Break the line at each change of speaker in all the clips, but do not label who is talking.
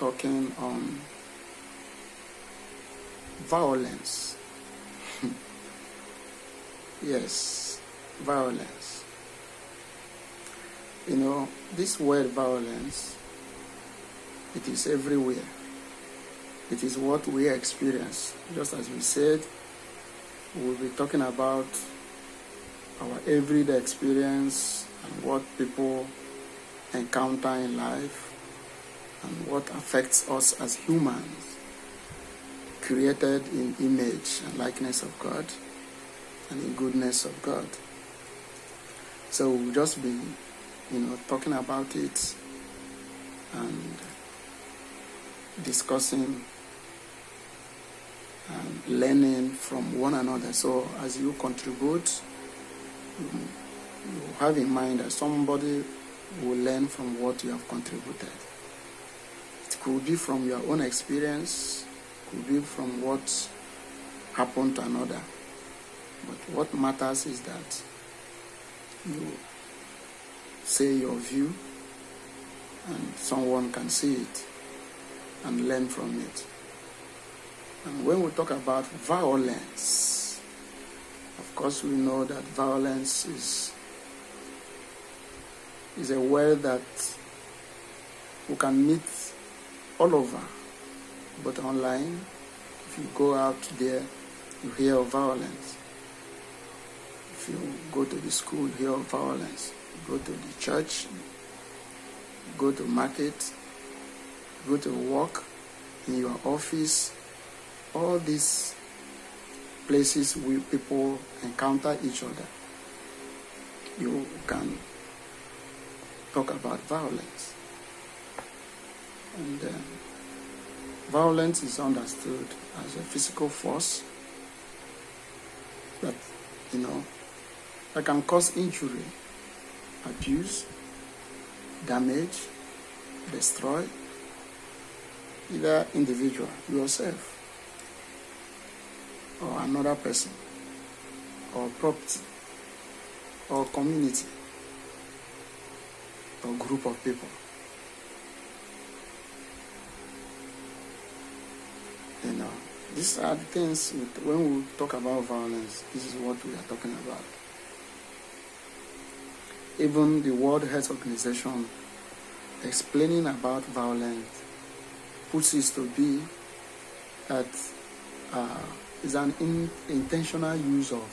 talking on violence. Yes, violence. You know, this word violence, it is everywhere. It is what we experience. Just as we said, we'll be talking about our everyday experience and what people encounter in life and what affects us as humans, created in image and likeness of God and in goodness of God. So we'll just be, talking about it and discussing and learning from one another. So as you contribute, you have in mind that somebody will learn from what you have contributed. It could be from your own experience, could be from what happened to another. But what matters is that you say your view and someone can see it and learn from it. And when we talk about violence, of course we know that violence is a word that we can meet all over. But online, if you go out there, you hear of violence. If you go to the school, you hear of violence. You go to the church, you go to market, you go to work, in your office, all these places where people encounter each other, you can talk about violence. And violence is understood as a physical force that, that can cause injury, abuse, damage, destroy either individual, yourself, or another person, or property, or community, or group of people. These are the things, when we talk about violence, this is what we are talking about. Even the World Health Organization, explaining about violence, puts it to be that is an intentional use of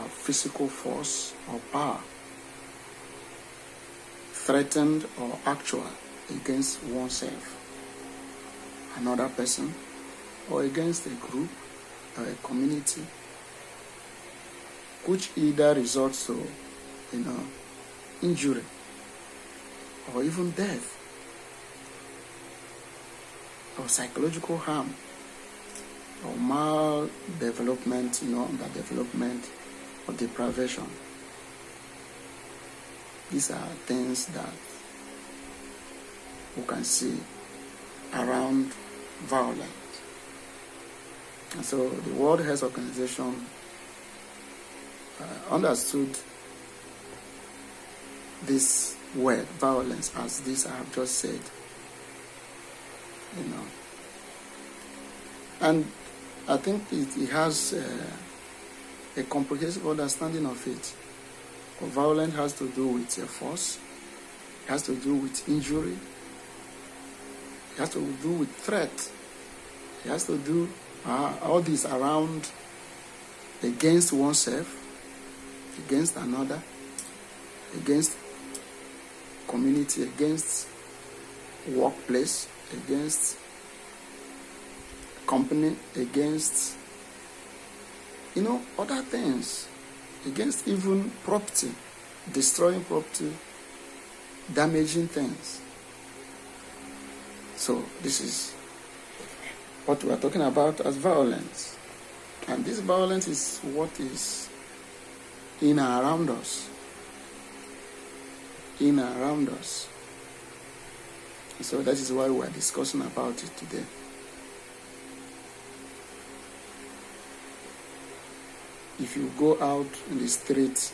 physical force or power, threatened or actual, against oneself, another person, or against a group or a community, which either results to, injury or even death or psychological harm or maldevelopment, underdevelopment or deprivation. These are things that we can see around violence. And so the World Health Organization understood this word, violence, as this I have just said. And I think it has a comprehensive understanding of it. But violence has to do with a force, it has to do with injury, it has to do with threat, it has to do all this around against oneself, against another, against community, against workplace, against company, against other things, against even property, destroying property, damaging things. So this is what we are talking about as violence. And this violence is what is in and around us. In and around us. So that is why we are discussing about it today. If you go out in the street